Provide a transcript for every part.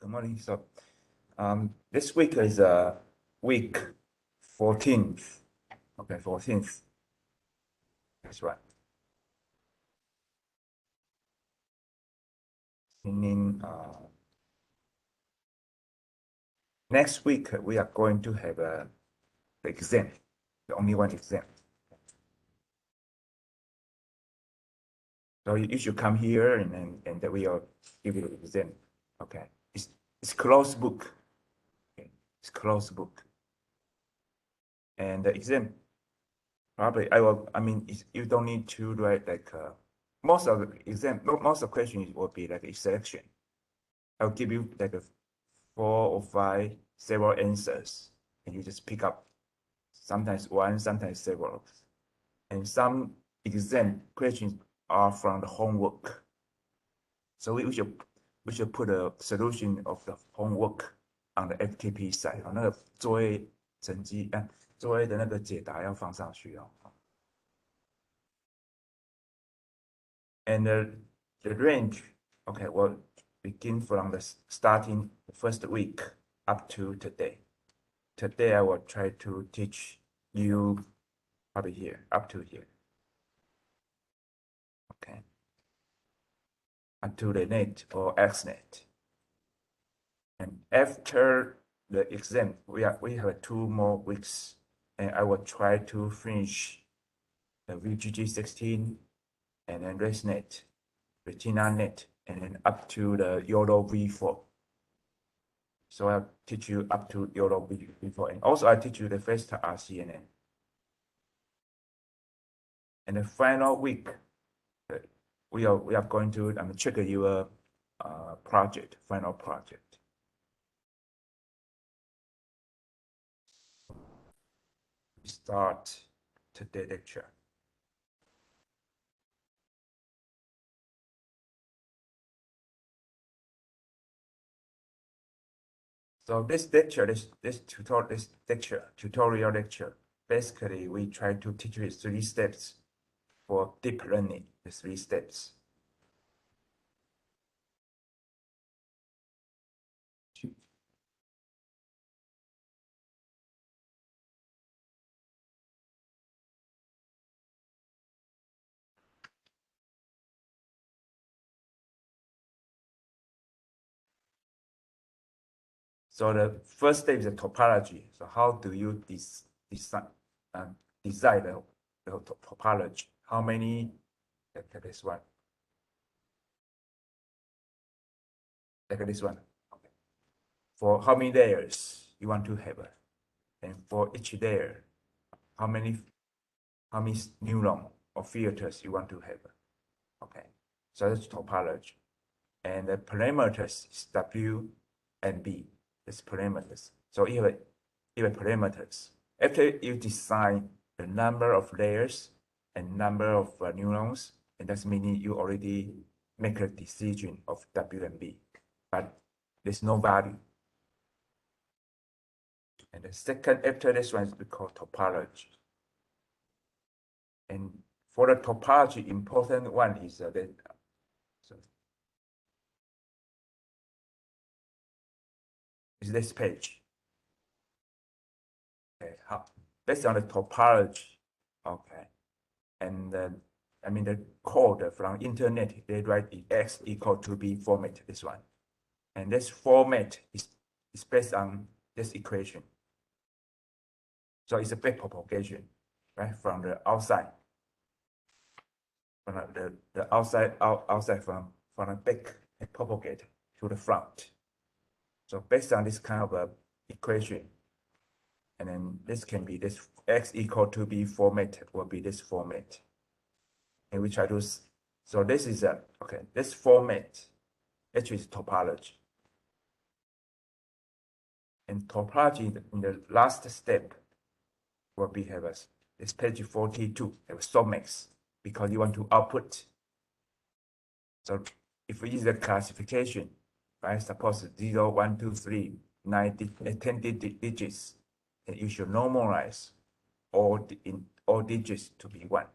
Good morning. So, this week is week 14th. Okay, 14th. That's right. Meaning, next week we are going to have the exam, the only one exam. So you should come here and then we will give you the exam. Okay, it's closed book. Okay. It's closed book, and the exam probably I mean, you don't need to write like most of the exam. Most of the questions will be like a selection. I'll give you like a 4 or 5 several answers, and you just pick up sometimes one, sometimes several. And some exam questions are from the homework. So we should put a solution of the homework on the FKP side，那个作业成绩作业的那个解答要放上去哦。And the range, okay, will begin from the starting the first week up to today. Today I will try to teach you probably here, up to here. Okay. Up to the net or XNet. And after the exam, we have 2 more weeks, and I will try to finish the VGG16 and then ResNet, RetinaNet, and then up to the YOLO V4. So I'll teach you up to YOLO V4, and also I teach you the first RCNN. And the final week, we are going to check your project, final project. Start today's lecture. So this lecture, this tutorial lecture, basically we try to teach you 3 steps for deep learning, the 3 steps. So the first step is the topology. So how do you decide the topology? How many, like this one, like this one. Okay. For how many layers you want to have, and for each layer, how many neuron or filters you want to have. Okay, so that's topology. And the parameters is W and B. It's parameters. So you have parameters. After you define the number of layers and number of neurons, and that's meaning you already make a decision of W and B, but there's no value. And the second, after this one is called topology. And for the topology, important one is is this page. Okay, based on the topology, okay, and I mean the code from internet, they write X equal to B format, this one, and this format is based on this equation. So it's a backpropagation, right, from the outside, from the outside from the back and propagate to the front. So based on this kind of equation, and then this can be this X equal to B format will be this format. And we try to, so this is okay, this format actually is topology. And topology in the last step will be have this page 42, have a softmax, because you want to output. So if we use the classification, right, suppose 0, 1, 2, 3, 10 digits, then you should normalize all digits to be 1.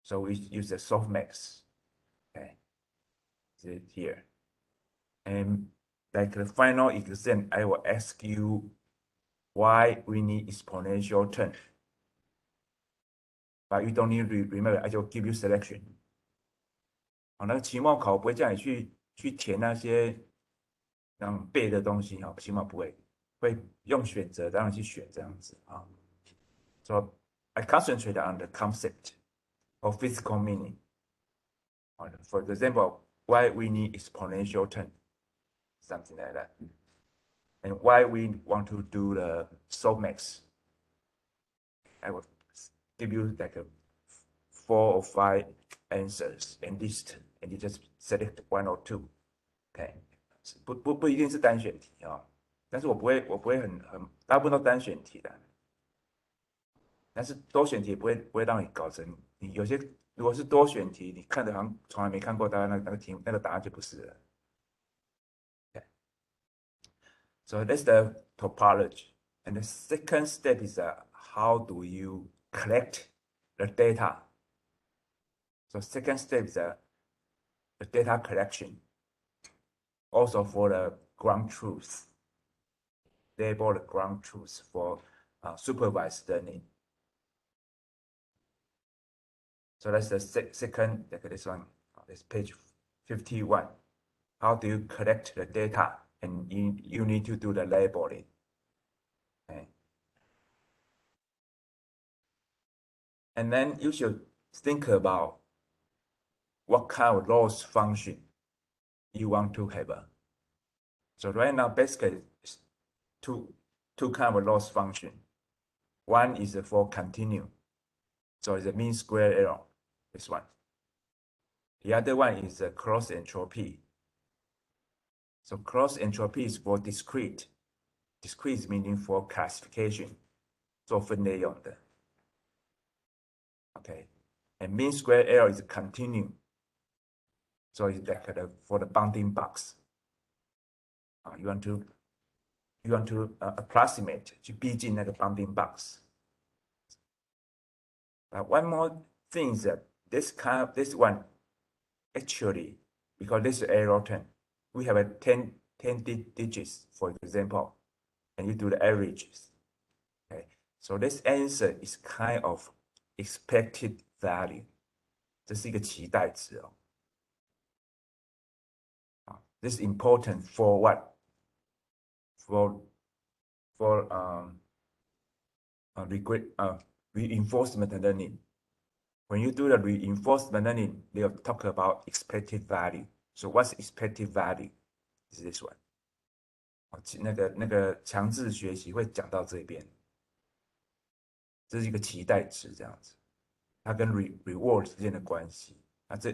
So we use the softmax. Okay, here, and like the final exam, I will ask you why we need exponential term. But you don't need to remember, I just give you selection. 好，那个期末考不会叫你去填那些背的东西，期末不会，会用选择让你去选这样子啊。So I concentrate on the concept of physical meaning. For example, why we need exponential term, something like that, and why we want to do the softmax. I will give you like 4 or 5 answers and list, and you just select 1 or 2. OK， 不一定是单选题但是我不会很大部分都单选题的，但是多选题不会让你搞成你有些如果是多选题，你看的好像从来没看过，大概那个题那个答案就不是了。Okay. So that's the topology, and the second step is how do you collect the data? So second step is the data collection. Also for the ground truth, label the ground truth for supervised learning. So that's the second, like this one, this page 51. How do you collect the data? And you need to do the labeling. Okay. And then you should think about what kind of loss function you want to have. So right now, basically, it's two kind of loss function. One is for continue. So it's a mean square error, this one. The other one is a cross entropy. So cross entropy is for discrete. Discrete meaning for classification. 做分类用的。Okay. And mean square error is continue. So it's like for the bounding box. You want to approximate 去逼近那个 bounding box. But one more thing is that this one actually, because this is error term, we have a 10 digits, for example, and you do the averages. Okay, so this answer is kind of expected value. 这是一个期待值哦。This is important for what? For reinforcement learning. When you do the reinforcement learning, they'll talk about expected value. So what's expected value? Is this one. 那个强制学习会讲到这边，这是一个期待值这样子，它跟 reward 之间的关系。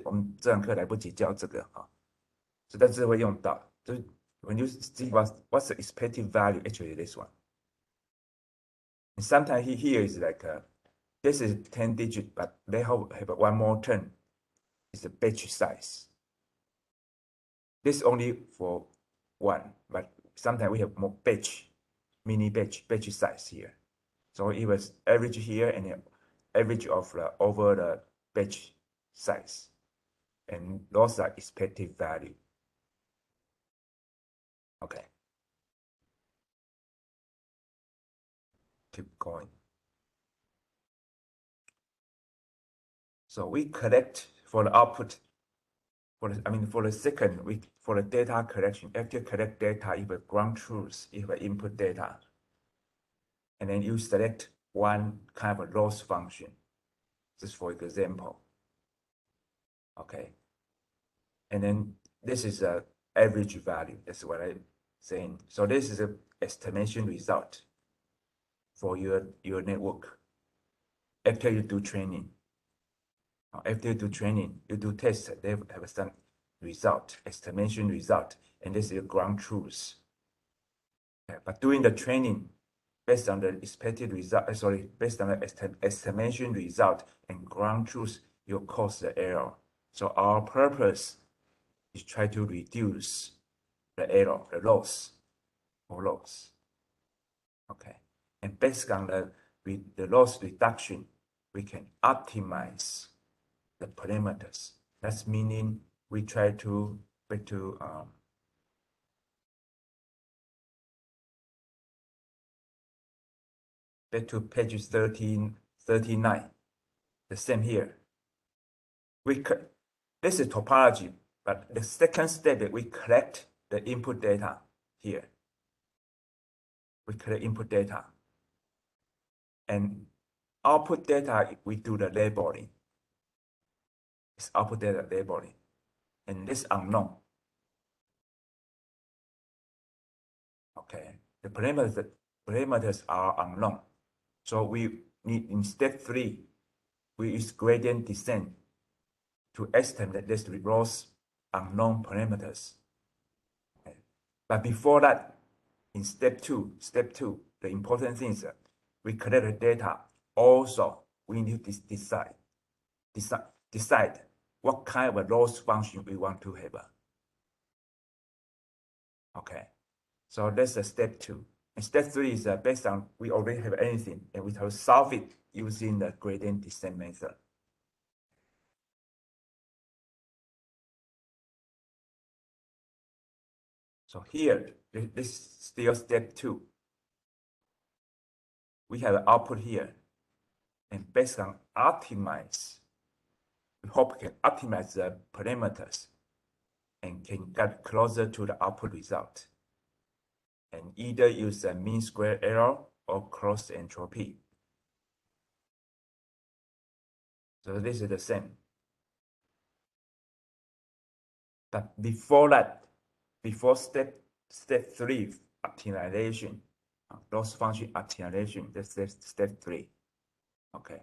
我们这堂课来不及教这个所以但是会用到。就是 when you see what's the expected value, actually this one. And sometimes here is like this is 10 digit, but they have one more term. It's the batch size. This only for one, but sometimes we have more batch, mini batch size here. So it was average here and average of over the batch size. And those are expected value. Okay. Keep going. So we collect for the output. For the second, for the data collection, after you collect data, you have ground truth, you have input data. And then you select one kind of loss function, just for example. Okay. And then this is a average value. That's what I'm saying. So this is an estimation result for your network after you do training. After you do training, you do tests, they have some result, estimation result, and this is ground truth. Okay. But during the training, based on the expected result, based on the estimation result and ground truth, you cause the error. So our purpose is try to reduce the error, the loss. Okay. And based on the loss reduction, we can optimize the parameters. That's meaning we try to back to page 39. The same here. This is topology, but the second step is we collect the input data here. We collect input data. And output data, we do the labeling. It's output data labeling. And this unknown. Okay, the parameters are unknown. So we need, in step 3, we use gradient descent to estimate this those unknown parameters. Okay. But before that, in step 2, the important thing is that we collect the data. Also, we need to decide what kind of loss function we want to have. Okay, so that's the step 2. And step 3 is based on we already have anything, and we have to solve it using the gradient descent method. So here, this is still step 2. We have an output here, and based on optimize, we hope we can optimize the parameters and can get closer to the output result. And either use the mean square error or cross entropy. So this is the same. But before that, before step 3 optimization, loss function optimization, that's step 3. Okay.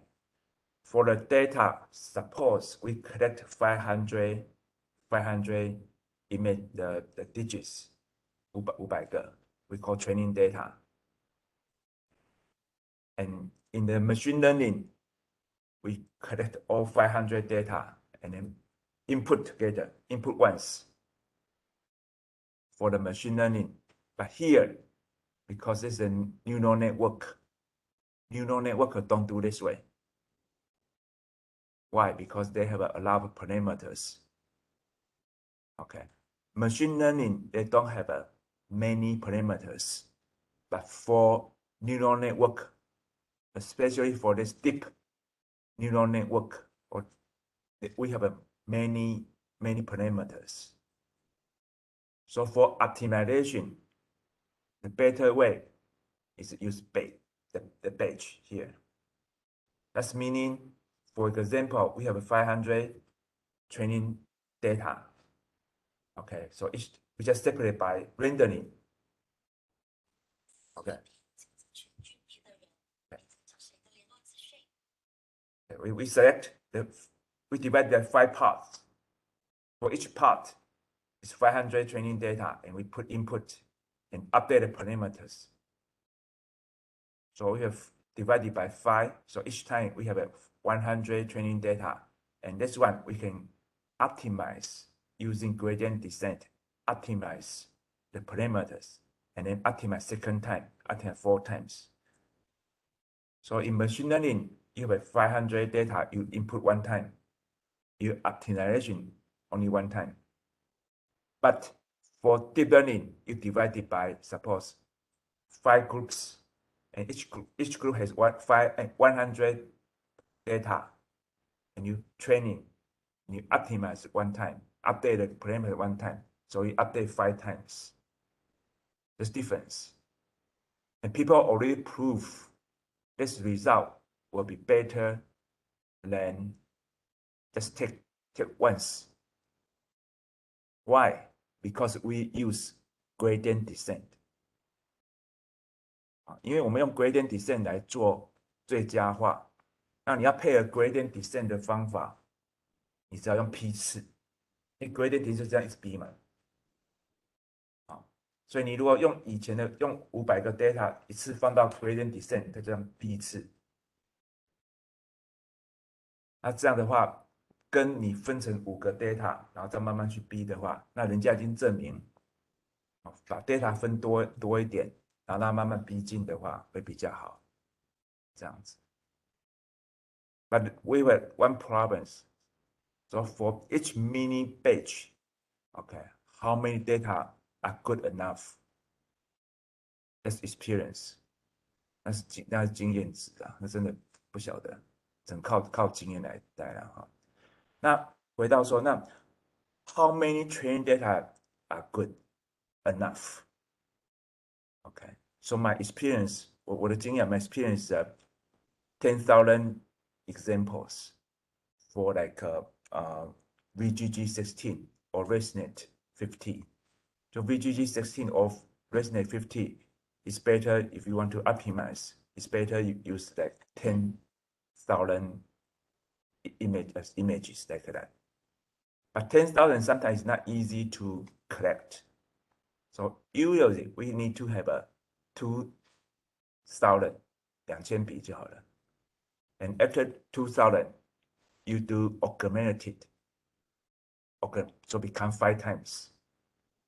For the data, suppose we collect 500 image the digits, 500个, we call training data. And in the machine learning, we collect all 500 data and then input together, input once for the machine learning. But here, because it's a neural network don't do this way. Why? Because they have a lot of parameters. Okay. Machine learning, they don't have many parameters. But for neural network, especially for this deep neural network, we have many parameters. So for optimization, the better way is to use the batch here. That's meaning, for example, we have 500 training data. Okay, so we just separate by rendering. Okay. We select we divide the 5 parts. For each part, it's 500 training data, and we put input and update the parameters. So we have divided by 5. So each time we have 100 training data, and this one we can optimize using gradient descent, optimize the parameters, and then optimize second time, optimize 4 times. So in machine learning, you have 500 data, you input 1 time, you optimization only 1 time. But for deep learning, you divide it by, suppose, 5 groups, and each group has 100 data, and you training, and you optimize 1 time, update the parameter 1 time, so you update 5 times. There's difference, and people already prove this result will be better than just take once. Why? Because we use gradient descent. 因为我们用 gradient descent 来做最佳化，那你要配合 gradient descent 的方法，你只要用批次，因为 gradient descent 就这样一直逼嘛。所以你如果用以前的用500个 data 一次放到 gradient descent， 它这样逼一次。那这样的话，跟你分成5个 data， 然后再慢慢去逼的话，那人家已经证明，把 data 分多一点，然后让它慢慢逼近的话，会比较好。这样子。But we have one problem. So for each mini batch, okay, how many data are good enough? That's experience. 那是经验值啊，那真的不晓得，只能靠经验来了哈。那回到说，那 how many training data are good enough? Okay, so my experience，我的经验，my experience 10,000 examples for like VGG16 or ResNet 50. So VGG16 or ResNet 50 is better if you want to optimize. It's better you use like 10,000 images like that. But 10,000 sometimes not easy to collect. So usually we need to have a 2,000 2000笔就好了。And after 2,000, you do augmented. Okay, so become 5 times.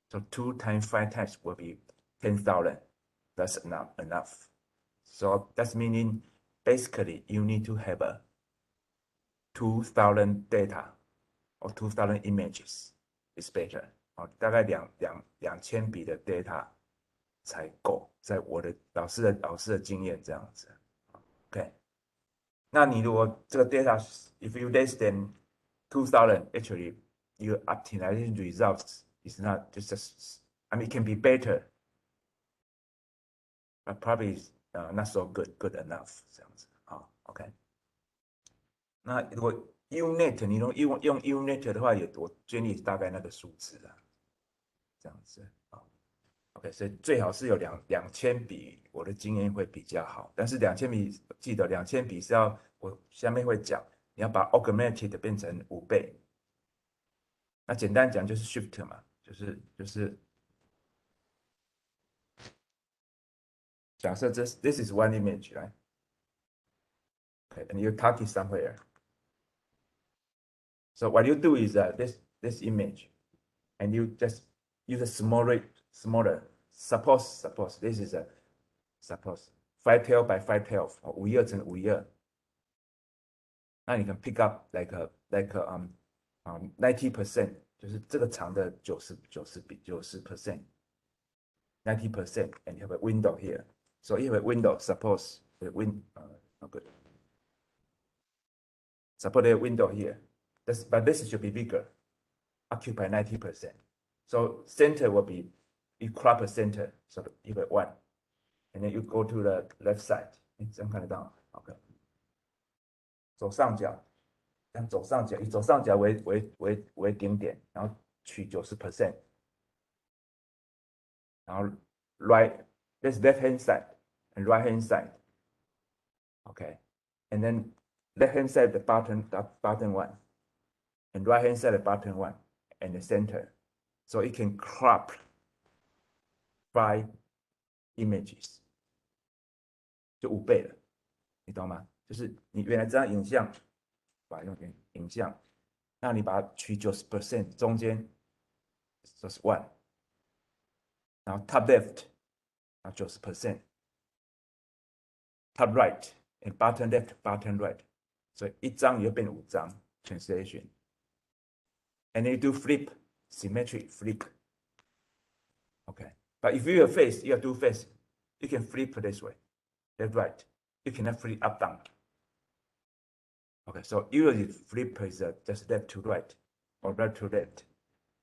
So 2 times 5 times will be 10,000. That's enough. So that's meaning basically you need to have a 2,000 data or 2,000 images is better. 大概2000笔的 data 才够，在我的老师的经验这样子。OK， 那你如果这个 data if you less than 2,000, actually your optimization results is not just I mean it can be better, but probably not so good enough 这样子。好 ，OK。那如果 Unet 你用 Unet 的话，我建议大概那个数字啊，这样子啊。OK， 所以最好是有2000笔，我的经验会比较好。但是2000笔，记得2000笔是要我下面会讲，你要把 augmented 变成5倍。那简单讲就是 shift 嘛，就是假设this is one image, right? Okay, and you target somewhere. So what you do is this image, and you just use a smaller. Suppose this is a suppose 5 tail by 5 tail 5页乘5页。那你可以 pick up like 90%，就是这个长的90%，90%，and you have a window here. So you have a window. Suppose the not good. Suppose a window here. But this should be bigger. Occupy 90%. So center will be you crop a center. So you have 1, and then you go to the left side. 这样看得到 ？OK。左上角，以左上角为顶点，然后取90%，然后 this left hand side and right hand side, okay, and then left hand side the bottom one, and right hand side the bottom one, and the center, so it can crop 5 images， 就5倍了，你懂吗？就是你原来这张影像，把它用影像，那你把它取90%，中间就是 1， 然后 top left 啊90%， top right and bottom left bottom right， 所以一张也变5张 translation， and then you do flip symmetric flip， okay, but if you have face you have two face, you can flip this way left right, you cannot flip up down. Okay, so usually flip is just left to right or right to left.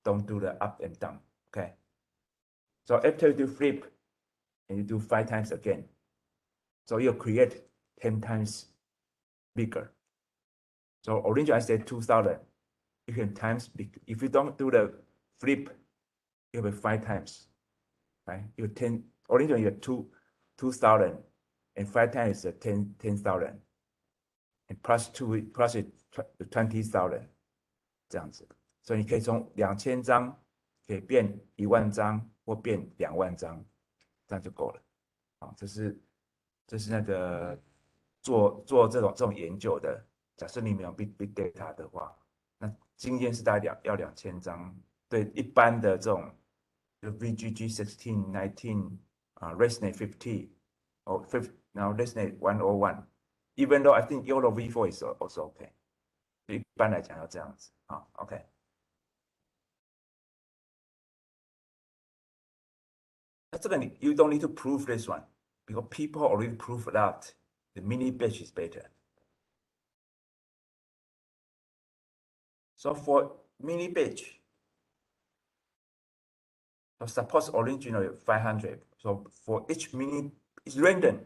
Don't do the up and down. Okay. So after you do flip and you do 5 times again, so you create 10 times bigger. So originally I said 2,000. You can times, if you don't do the flip, you have 5 times, right? You 10, originally you have 2,000 and 5 times is 10,000. And plus 2 plus 20,000 这样子，所以你可以从2000张可以变10000张或变20000张，这样就够了。啊，这是那个做这种研究的。假设你没有 big data 的话，那经验是大概要2000张。对一般的这种就 VGG16, 19啊 ResNet 50 or 50, now ResNet 101. Even though I think YOLO V4 is also okay， 一般来讲要这样子啊 ，OK。那这个你 you don't need to prove this one because people already proved that the mini batch is better. So for mini batch, so suppose original 500. So for each mini, it's random.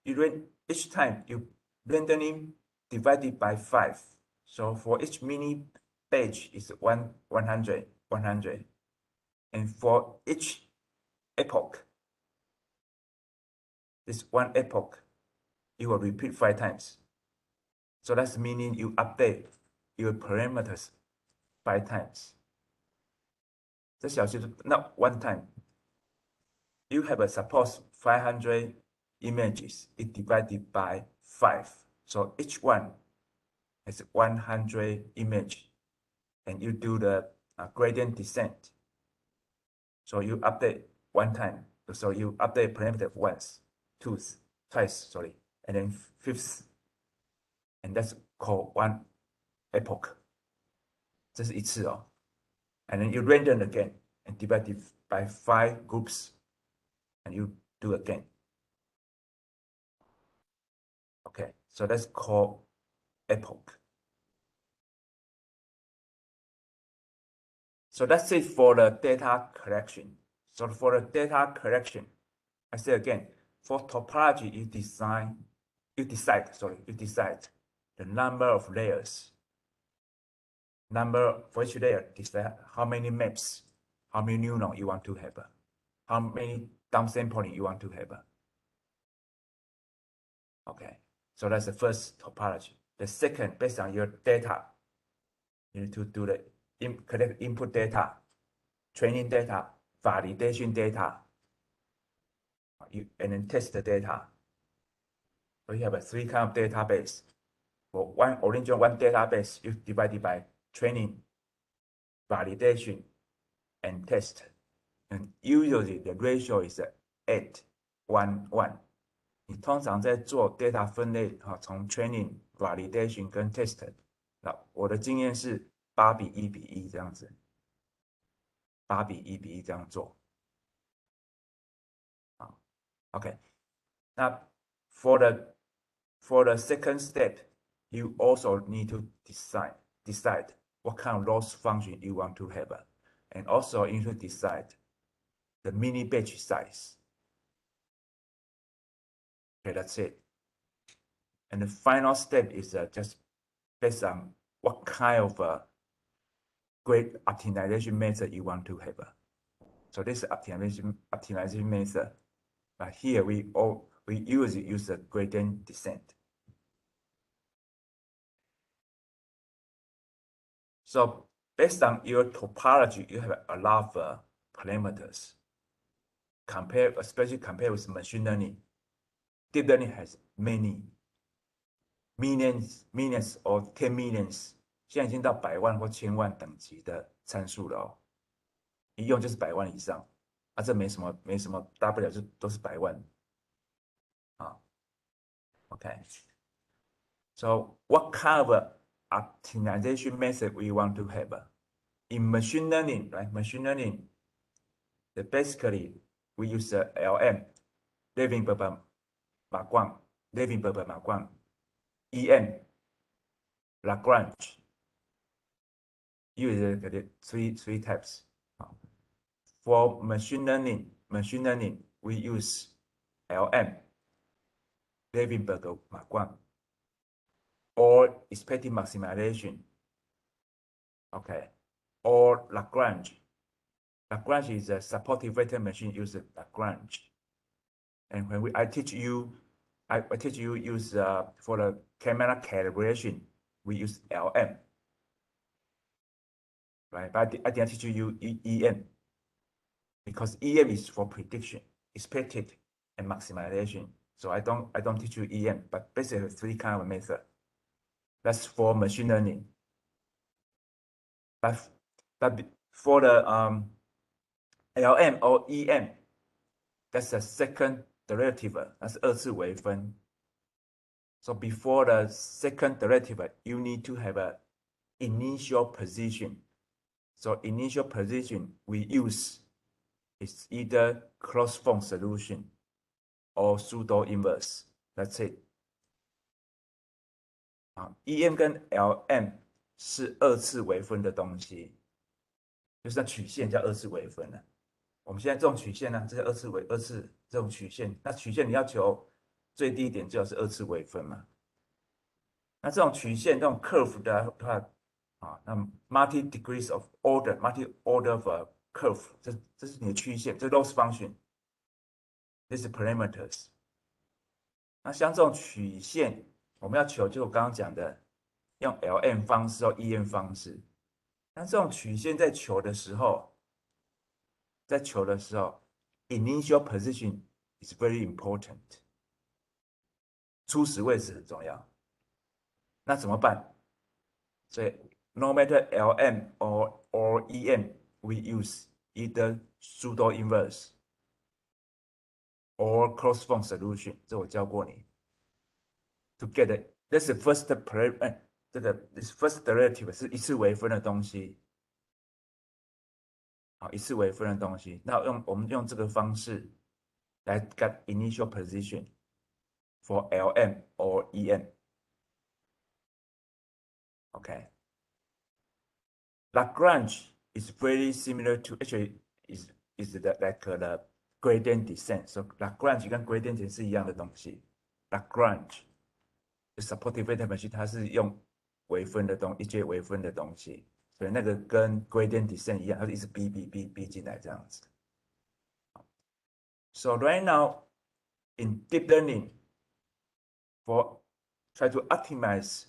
Each time you randomly divided by 5. So for each mini batch is 100. And for each epoch, this one epoch, you will repeat 5 times. So that's meaning you update your parameters 5 times. 这小就是 not one time. You have a suppose 500 images, it divided by 5. So each one has 100 image, and you do the gradient descent. So you update one time. So you update parameter once, twice, sorry, and then fifth, and that's called one epoch. 这是一次哦。And then you random again and divide it by 5 groups, and you do again. Okay, so that's called epoch. So that's it for the data collection. So for the data collection, I say again, for topology, you decide the number of layers. For each layer, decide how many maps, how many neuron you want to have, how many downsampling you want to have. Okay, so that's the first topology. The second, based on your data, you need to do the collect input data, training data, validation data, and then test the data. So you have a 3 kind of database. For one database, you divide it by training, validation, and test. And usually the ratio is 8:1:1。你通常在做 data 分类，从 training、validation 跟 test， 那我的经验是8:1:1这样子，8:1:1这样做。OK， 那 for the second step, you also need to decide what kind of loss function you want to have, and also you need to decide the mini batch size. Okay, that's it. And the final step is just based on what kind of grade optimization method you want to have. So this optimization method, but here we usually use the gradient descent. So based on your topology, you have a lot of parameters. Especially compared with machine learning, deep learning has many millions or 10 millions， 现在已经到100万或1000万等级的参数了哦，一用就是100万以上，这没什么大不了，就都是100万啊。Okay, so what kind of optimization method we want to have in machine learning, right? Machine learning, basically we use LM, Levin-Berber-Marquardt, EM, Lagrange. Use three types. For machine learning, we use LM, Levin-Berber-Marquardt, or expected maximization. Okay, or Lagrange. Lagrange is a supportive vector machine uses Lagrange. And when I teach you use for the camera calibration, we use LM. Right, but I didn't teach you EM because EM is for prediction, expected, and maximization. So I don't teach you EM, but basically 3 kind of method. That's for machine learning. But for the LM or EM, that's the second derivative. That's 二次微分. So before the second derivative, you need to have an initial position. So initial position we use is either closed form solution or pseudo inverse. That's it. 啊，EM 跟 LM 是二次微分的东西，就是那曲线叫二次微分了。我们现在这种曲线呢，这是二次这种曲线，那曲线你要求最低点最好是二次微分嘛。那这种曲线这种 curve 的话，啊，那 multi degrees of order，multi order of a curve，这是你的曲线，这 loss function，这是 parameters。那像这种曲线，我们要求就我刚刚讲的，用 LM 方式或 EM 方式。那这种曲线在求的时候，initial position is very important，初始位置很重要。那怎么办？所以 no matter LM or EM, we use either pseudo inverse or closed form solution。这我教过你。To get it, this is first this first derivative 是一次微分的东西。好，一次微分的东西，那我们用这个方式来 get initial position for LM or EM。Okay. Lagrange is very similar to actually is like the gradient descent. So Lagrange 跟 gradient descent 是一样的东西。Lagrange supportive vector machine 它是用一阶微分的东西，所以那个跟 gradient descent 一样，它是一直逼进来这样子。So right now in deep learning, for try to optimize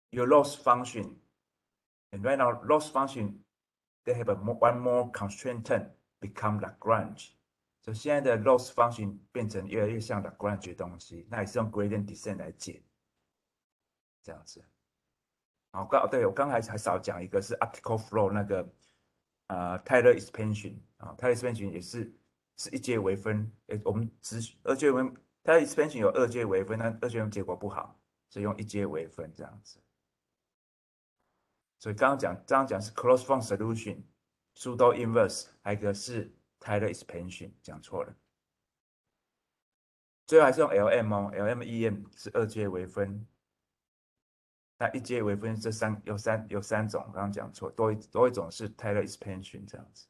your loss function, and right now loss function they have one more constraint term become Lagrange。所以现在的 loss function 变成越来越像 Lagrange 的东西，那也是用 gradient descent 来解，这样子。好，对我刚才还少讲一个是 optical flow 那个Taylor expansion 啊，Taylor expansion 也是一阶微分，我们二阶微分 Taylor expansion 有二阶微分，但二阶微分结果不好，所以用一阶微分这样子。所以刚刚讲是 closed form solution、pseudo inverse，还有一个是 Taylor expansion，讲错了。最后还是用 LM 哦，LM、EM 是二阶微分。那一阶微分有三种，刚刚讲错，多一种是 Taylor expansion 这样子。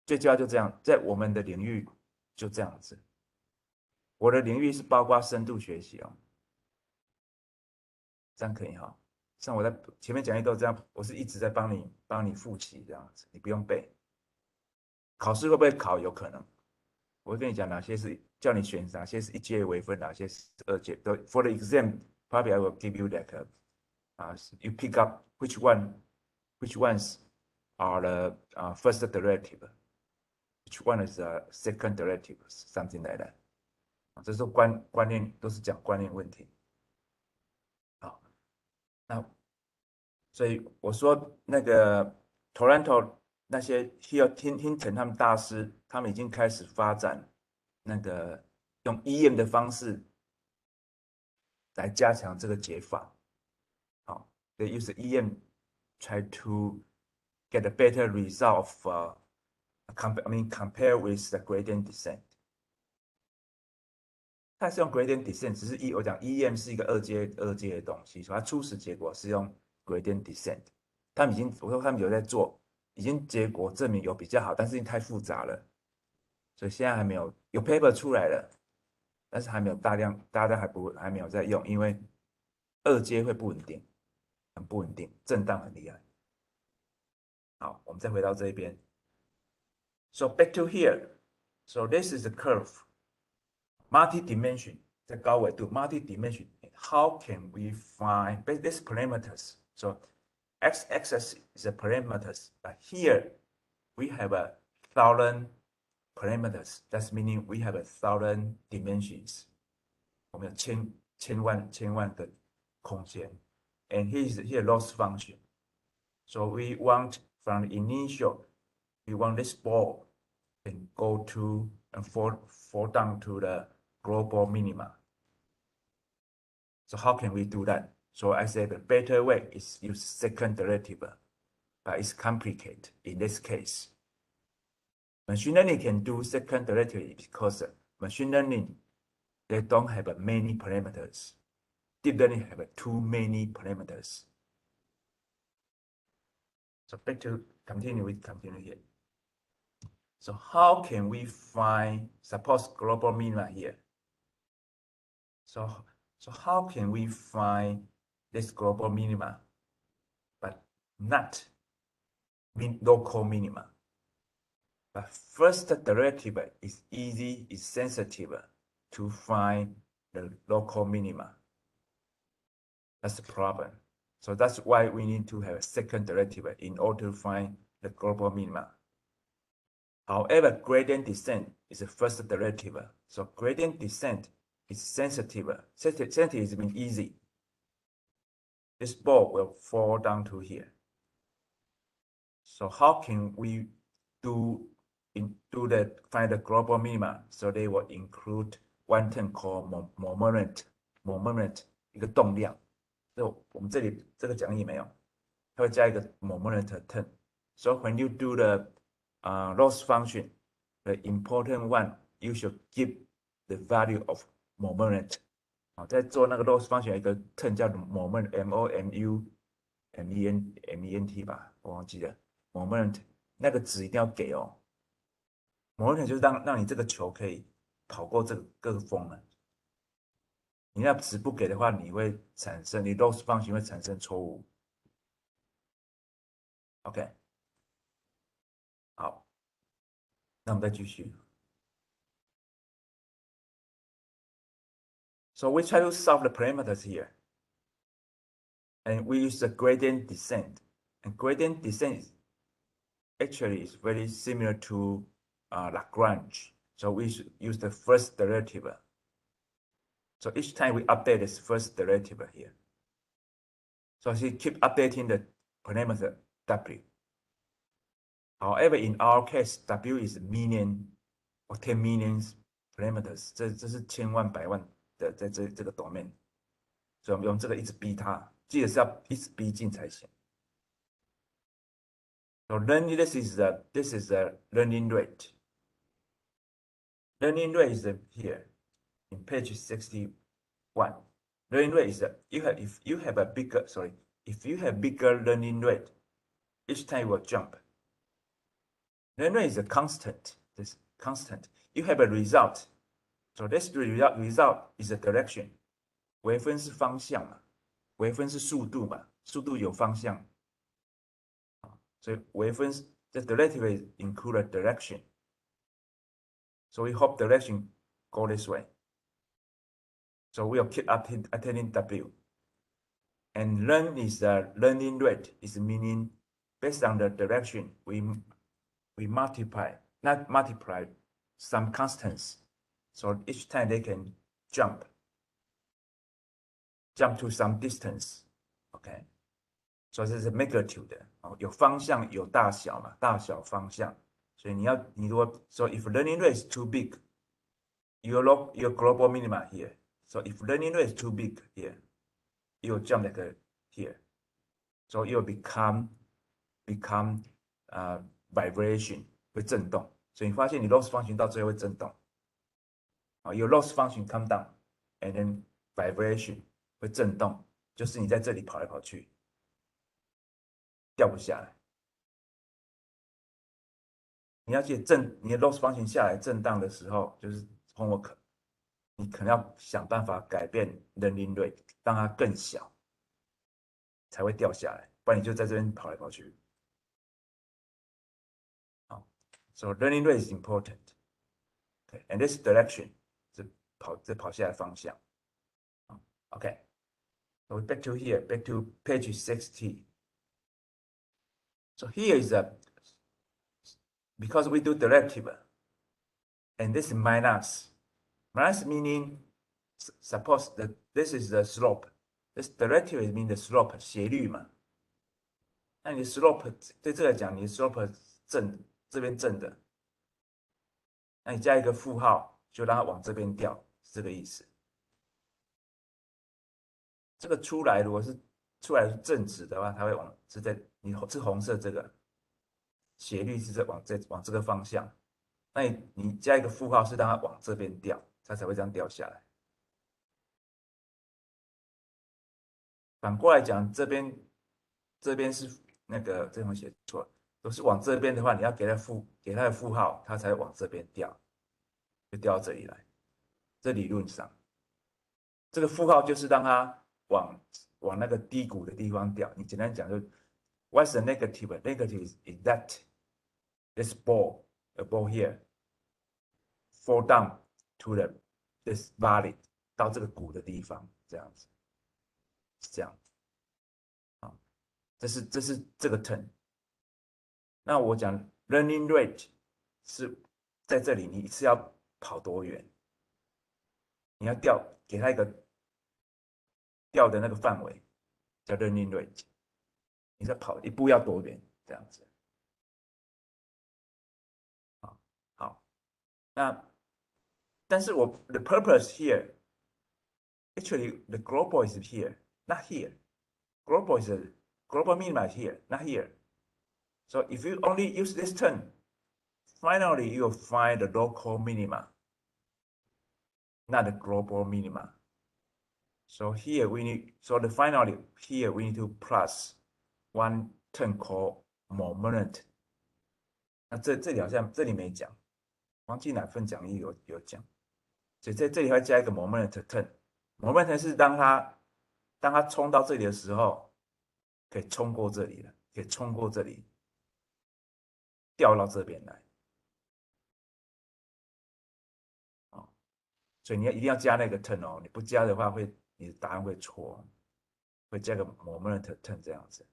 最主要就这样，在我们的领域就这样子。我的领域是包括深度学习哦，这样可以哈。像我在前面讲一都这样，我是一直在帮你复习这样子，你不用背。考试会不会考？有可能。我会跟你讲哪些是叫你选，哪些是一阶微分，哪些是二阶。For the exam, probably I will give you like you pick up which ones are the first derivative, which one is the second derivative, something like that。这是观念，都是讲观念问题。好，那所以我说那个 Toronto 那些 Hinton 他们大师，他们已经开始发展那个用 EM 的方式来加强这个解法。好，they use EM try to get a better result of compare with the gradient descent。它是用 gradient descent，只是我讲 EM 是一个二阶的东西，所以它初始结果是用 gradient descent。我说他们有在做，已经结果证明有比较好，但是太复杂了，所以现在还没有 paper 出来了，但是还没有大家还没有在用，因为二阶会不稳定，很不稳定，震荡很厉害。好，我们再回到这一边。So back to here. So this is the curve, multi-dimension 在高纬度 multi-dimension. How can we find these parameters? So x-axis is the parameters, but here we have 1,000 parameters. That's meaning we have 1,000 dimensions. 我们有千万个空间。And here loss function. So we want from the initial, we want this ball and go to and fall down to the global minima. So how can we do that? So I said the better way is use second derivative, but it's complicated in this case. Machine learning can do second derivative because machine learning, they don't have many parameters. Deep learning have too many parameters. So back to continue here. So how can we find, suppose global minima here. So how can we find this global minima, but not local minima? But first derivative is easy, is sensitive to find the local minima. That's the problem. So that's why we need to have a second derivative in order to find the global minima. However, gradient descent is the first derivative. So gradient descent is sensitive. Sensitive is mean easy. This ball will fall down to here. So how can we find the global minima? So they will include one term called moment 一个动量。就我们这里这个讲义没有，它会加一个 moment term. So when you do the loss function, the important one you should give the value of moment. 在做那个 loss function 有一个 term 叫 moment，moment 吧，我忘记了 moment 那个值一定要给哦。moment 就是让你这个球可以跑过这个各个峰了。你那值不给的话，你 loss function 会产生错误。OK， 好，那我们再继续。So we try to solve the parameters here. And we use the gradient descent. And gradient descent actually is very similar to Lagrange. So we should use the first derivative. So each time we update this first derivative here. So she keep updating the parameter W. However, in our case, W is million or 10 millions parameters. 这是千万百万的在这个 domain。所以我们用这个一直逼它，记得是要一直逼近才行。So learning this is the learning rate. Learning rate is here in page 61. Learning rate is if you have bigger learning rate, each time will jump. Learning rate is a constant. This constant. You have a result. So this result is a direction. 微分是方向嘛，微分是速度嘛，速度有方向。所以微分 the derivative include a direction. So we hope direction go this way. So we'll keep attaining W. And learn is the learning rate, is meaning based on the direction we multiply, not multiply some constants. So each time they can jump to some distance. Okay. So this is a magnitude. 有方向有大小嘛，大小方向。所以你如果 so if learning rate is too big, your global minima here. So if learning rate is too big here, you will jump like here. So it will become vibration 会震动。所以你发现你 loss function 到最后会震动。your loss function come down and then vibration 会震动，就是你在这里跑来跑去，掉不下来。你要记得你的 loss function 下来震荡的时候，就是 homework， 你可能要想办法改变 learning rate， 让它更小，才会掉下来，不然你就在这边跑来跑去。好 ，so learning rate is important. Okay, and this direction 是跑下来方向。Okay, so back to here, back to page 60. So here is because we do derivative, and this is minus. Minus meaning, suppose that this is the slope. This derivative means the slope 斜率嘛。那你 slope 对这个讲，你 slope 这边正的，那你加一个负号，就让它往这边掉，是这个意思。这个出来如果是正值的话，它会是红色这个斜率是往这个方向。那你加一个负号是让它往这边掉，它才会这样掉下来。反过来讲，这边是那个这种写错了，都是往这边的话，你要给它的负号，它才会往这边掉，就掉到这里来。这理论上，这个负号就是让它往那个低谷的地方掉。你简单讲就，what's the negative? Negative is that this ball here fall down to this valley 到这个谷的地方，这样子是这样啊。这是这个 turn。那我讲 learning rate 是在这里，你是要跑多远？你要给他一个调的那个范围，叫 learning rate。你在跑一步要多远？这样子啊。好，那但是the purpose here actually the global is here, not here. Global is global minima is here, not here. So if you only use this term, finally you'll find the local minima, not the global minima. So here we need, so the finally here we need to plus one term called moment. 那这里好像这里没讲，忘记哪份讲义有讲，所以在这里会加一个 moment turn。moment 是当它冲到这里的时候，可以冲过这里了，可以冲过这里，掉到这边来。哦，所以你一定要加那个 turn 哦，你不加的话你的答案会错，会加个 moment turn 这样子。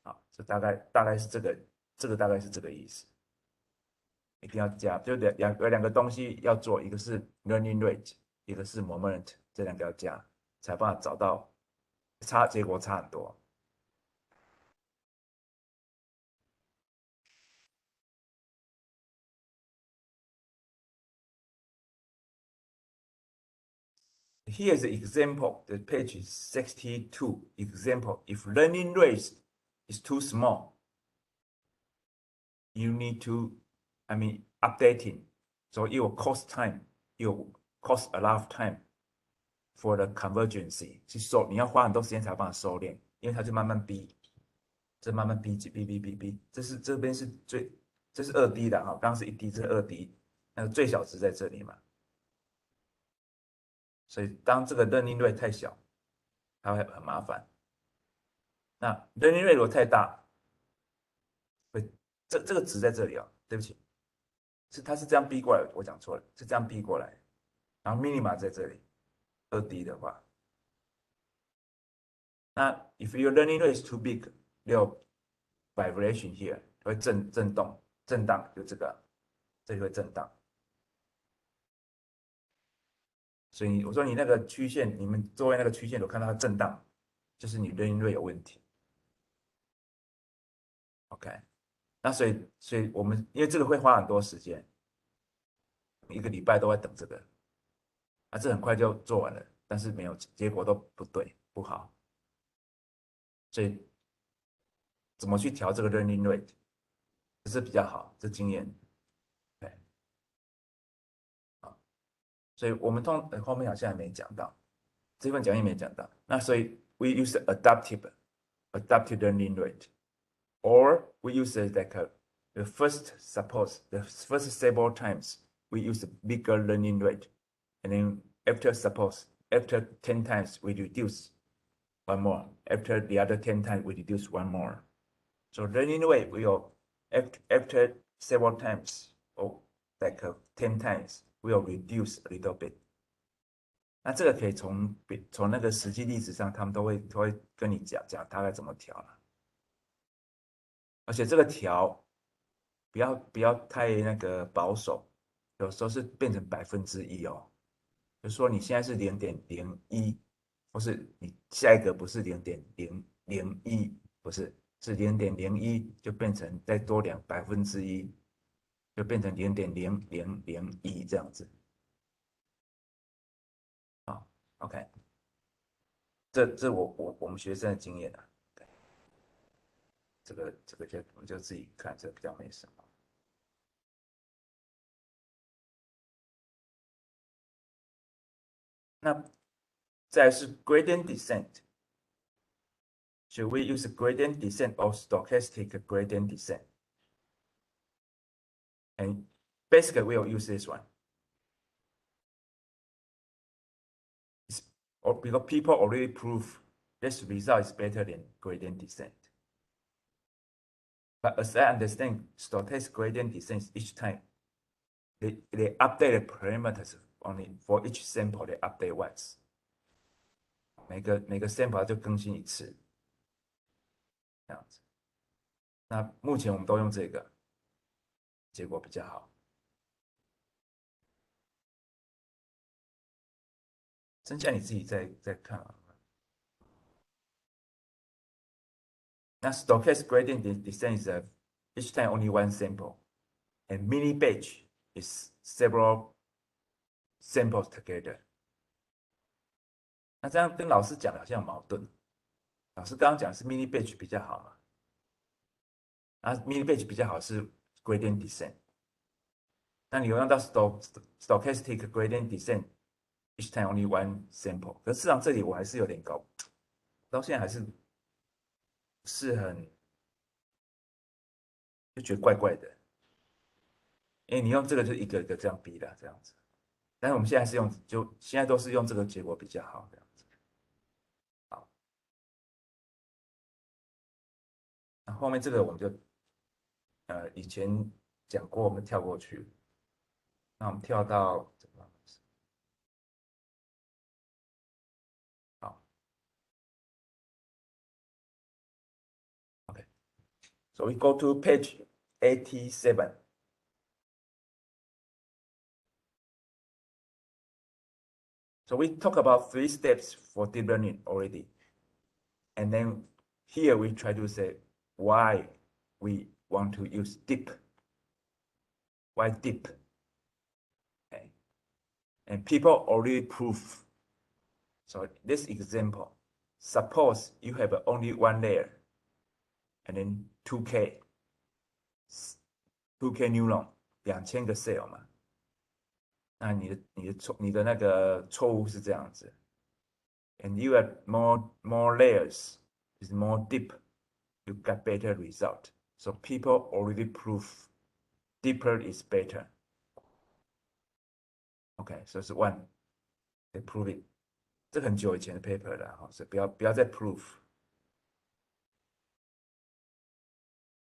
好，这大概是这个大概是这个意思。一定要加，就有两个东西要做，一个是 learning rate，一个是 moment，这两个要加，才办法找到结果差很多。Here's an example. The page is 62. Example: If learning rate is too small, you need to, updating. So it will cost time. It will cost a lot of time for the convergency 你要花很多时间才办法收敛，因为它就慢慢逼，这慢慢逼，这边是这是2D 的哈，刚刚是1D，这是2D，那个最小值在这里嘛，所以当这个 learning rate 太小，它会很麻烦。那 learning rate 如果太大，会这个值在这里哦，对不起，它是这样逼过来，我讲错了，是这样逼过来，然后 minima 在这里，2D 的话，那 if your learning rate is too big，有 vibration here 会震荡，就这里会震荡。所以我说你那个曲线，你们周围那个曲线有看到它震荡，就是你 learning rate 有问题。OK，那所以我们因为这个会花很多时间，一个礼拜都在等这个，啊，这很快就做完了，但是没有结果都不对，不好。所以怎么去调这个 learning rate，这是比较好，这经验。对，好，所以我们后面好像还没讲到，这份讲义没讲到。那所以 we use adaptive learning rate。Or we use it like the first several times we use a bigger learning rate, and then after 10 times we reduce one more. After the other 10 times we reduce one more. So learning rate will after several times or like 10 times will reduce a little bit. 那这个可以从那个实际例子上，他们都会跟你讲大概怎么调了。而且这个调不要太那个保守，有时候是变成1%哦。比如说你现在是0.01，或是你下一个不是0.001，不是是0.01，就变成再多1%，就变成0.0001这样子。好，OK，这我们学生的经验啊，这个我们就自己看，这比较没什么。那再来是 gradient descent。Should we use a gradient descent or stochastic gradient descent? And basically, we'll use this one. Because people already prove this result is better than gradient descent. But as I understand, stochastic gradient descent each time they update the parameters only for each sample they update once. 每个 sample 就更新一次，这样子。那目前我们都用这个，结果比较好。剩下你自己再看啊。那 stochastic gradient descent is each time only one sample, and mini batch is several samples together. 那这样跟老师讲的好像矛盾。老师刚刚讲是 mini batch 比较好嘛，啊 mini batch 比较好是 gradient descent。那你用到 stochastic gradient descent each time only one sample， 可是事实上这里我还是有点搞，到现在还是不是很就觉得怪怪的。因为你用这个就一个一个这样比的这样子，但是我们现在是用现在都是用这个结果比较好这样子。好，那后面这个我们就以前讲过，我们跳过去。那我们跳到这个，好 ，OK。So we go to page 87. So we talk about 3 steps for deep learning already. And then here we try to say why we want to use deep. Why deep? Okay. And people already prove. So this example, suppose you have only one layer and then 2K neuron, 2000个 cell 嘛。那你的那个错误是这样子。And you have more layers, is more deep, you got better result. So people already prove deeper is better. Okay, so it's one, they prove it. 这很久以前的 paper 了哈，所以不要再 prove.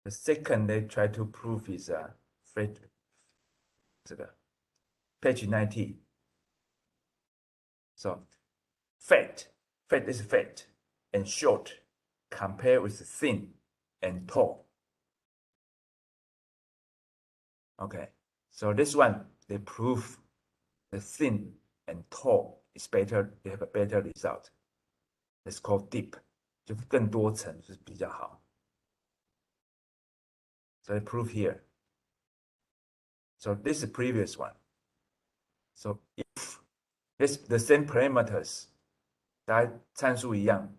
The second they try to prove is Fred 这个 page 90. So fat is fat and short compared with thin and tall. Okay, so this one they prove the thin and tall is better, they have a better result. It's called deep. 就更多层是比较好。So I prove here. So this is the previous one. So if this the same parameters, 大家参数一样，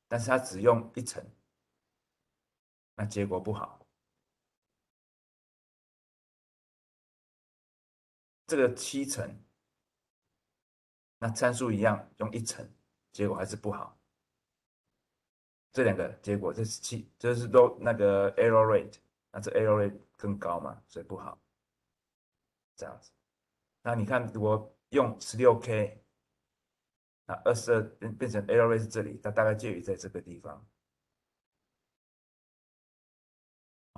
但是它只用一层，那结果不好。这个7层，那参数一样，用一层，结果还是不好。这两个结果，这是都那个 error rate， 那这 error rate 更高嘛，所以不好。这样子，那你看，如果用 16K， 那22变成 error rate 是这里，它大概介于在这个地方。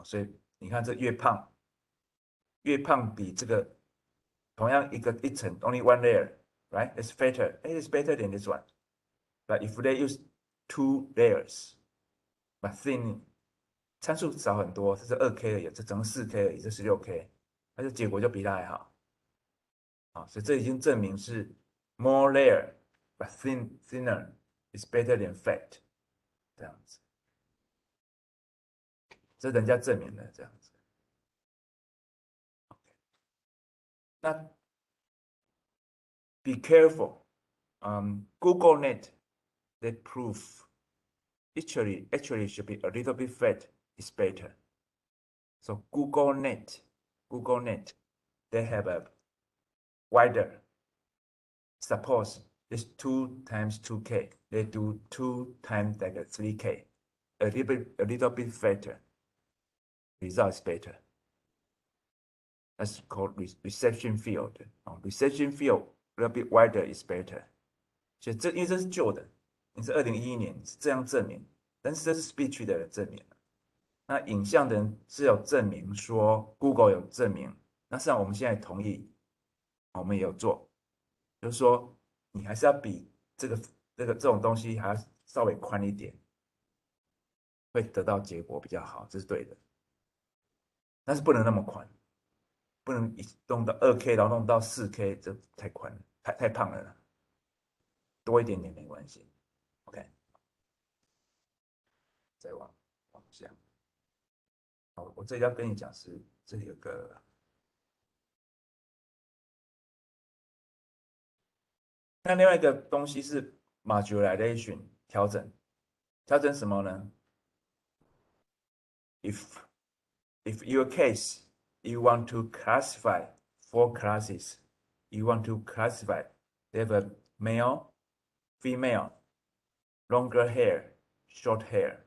所以你看，这越胖比这个同样一层 only one layer, right? It's better. It is better than this one. But if they use 2 layers, but thin 参数少很多，这是2K 而已，这整个4K 而已，这16K， 那就结果就比它还好。所以这已经证明是 more layer but thinner is better than fat 这样子，这人家证明的这样子。那 be careful. GoogleNet they prove actually should be a little bit fat is better. So GoogleNet they have a wider. Suppose It's 2 times 2k. They do 2 times like a 3k. A little bit better. Result is better. That's called reception field. Reception field a little bit wider is better. 所以因为这是旧的，你是2011年是这样证明，但是这是 speech 的人证明。那影像的人是有证明说 Google 有证明，那实际上我们现在同意，我们也有做，就是说你还是要比这种东西还要稍微宽一点，会得到结果比较好，这是对的。但是不能那么宽，不能弄到2K，然后弄到4K，这太宽了，太胖了啦，多一点点没关系。OK，再往下。好，我这里要跟你讲是这里有个，那另外一个东西是 modularization 调整，调整什么呢？If your case you want to classify 4 classes, you want to classify they have a male, female, longer hair, short hair.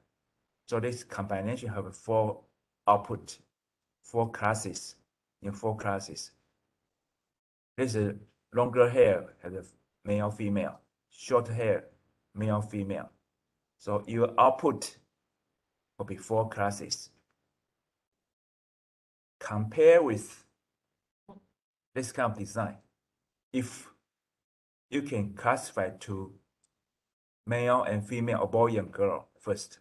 So this combination have 4 output, 4 classes in 4 classes. This is longer hair has a male, female, short hair, male, female. So your output will be 4 classes. Compare with this kind of design. If you can classify to male and female, or boy and girl first.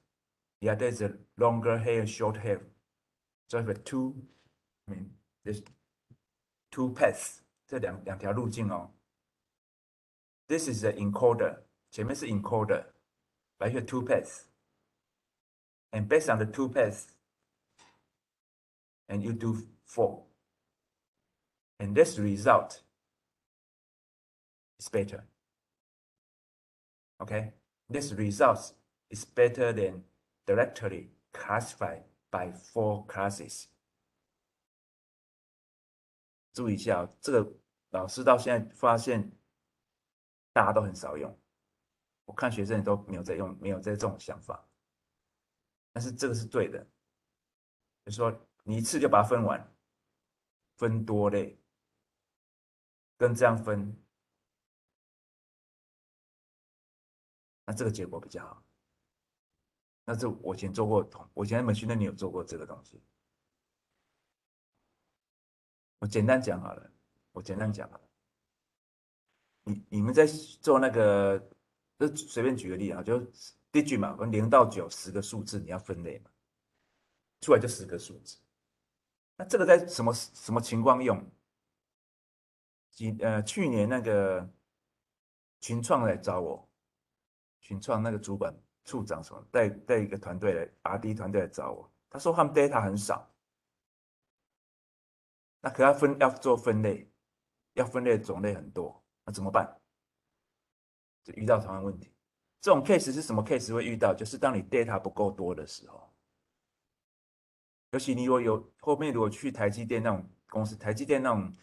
Yeah, there's a longer hair, short hair. So have there's 2 paths. 这两条路径哦。This is the encoder. 前面是 encoder. Right here, 2 paths. And based on the 2 paths, and you do 4. And this result is better. Okay? This result is better than directly classified by 4 classes. 注意一下，这个老师到现在发现大家都很少用，我看学生也都没有在用，没有在这种想法。但是这个是对的，就是说你一次就把它分完，分多类，跟这样分，那这个结果比较好。那这我以前做过，我以前在machine learning有做过这个东西。我简单讲好了，我简单讲好了。你们在做那个，就随便举个例啊，就 digit 嘛，从0到9 10个数字，你要分类嘛，出来就10个数字。那这个在什么情况用？去年那个群创来找我，群创那个主管处长什么带一个团队来 RD 团队来找我，他说他们 data 很少，那可要做分类，要分类的种类很多，那怎么办？就遇到同样问题。这种 case 是什么 case 会遇到？就是当你 data 不够多的时候，尤其你如果后面如果去台积电那种公司，台积电那种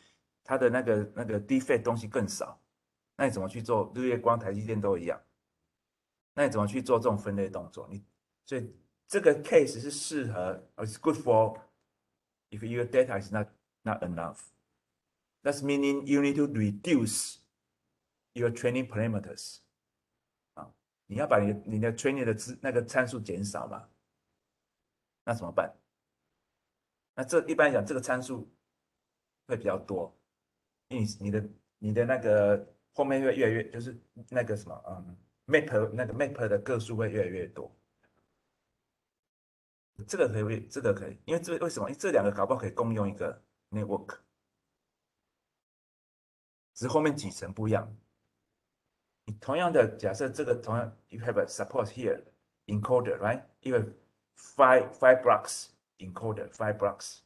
它的那个 defect 东西更少，那你怎么去做？日月光、台积电都一样，那你怎么去做这种分类动作？所以这个 case 是适合，it's good for if your data is not enough. That's meaning you need to reduce your training parameters. 啊，你要把你的 training 的那个参数减少嘛？那怎么办？那这一般来讲，这个参数会比较多，因为你的那个后面会越来越，就是那个什么，map 的个数会越来越多。这个可以，这个可以，因为为什么？因为这两个搞不好可以共用一个 network，只是后面几层不一样。你同样的假设，这个同样 you have a support here encoder, right? You have five blocks encoder, 5 blocks.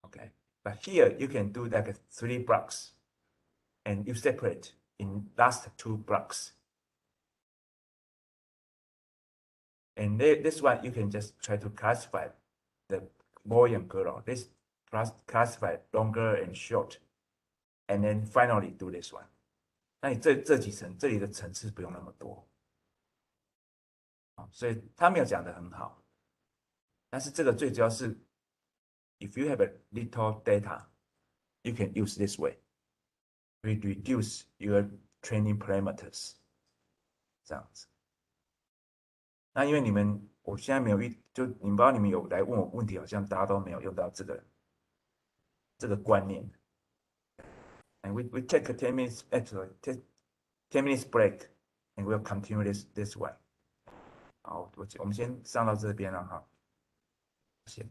Okay, but here you can do like 3 blocks, and you separate in last 2 blocks. And this one you can just try to classify the boy and girl. This classify longer and short, and then finally do this one. 那你这几层，这里的层次不用那么多，所以他没有讲的很好。但是这个最主要是，if you have a little data, you can use this way. We reduce your training parameters. 这样子。那因为我现在没有就你们不知道你们有来问我问题，好像大家都没有用到这个观念。And we take a 10 minutes actually 10 minutes break, and we'll continue this way. 好，我们先上到这边了哈，谢谢。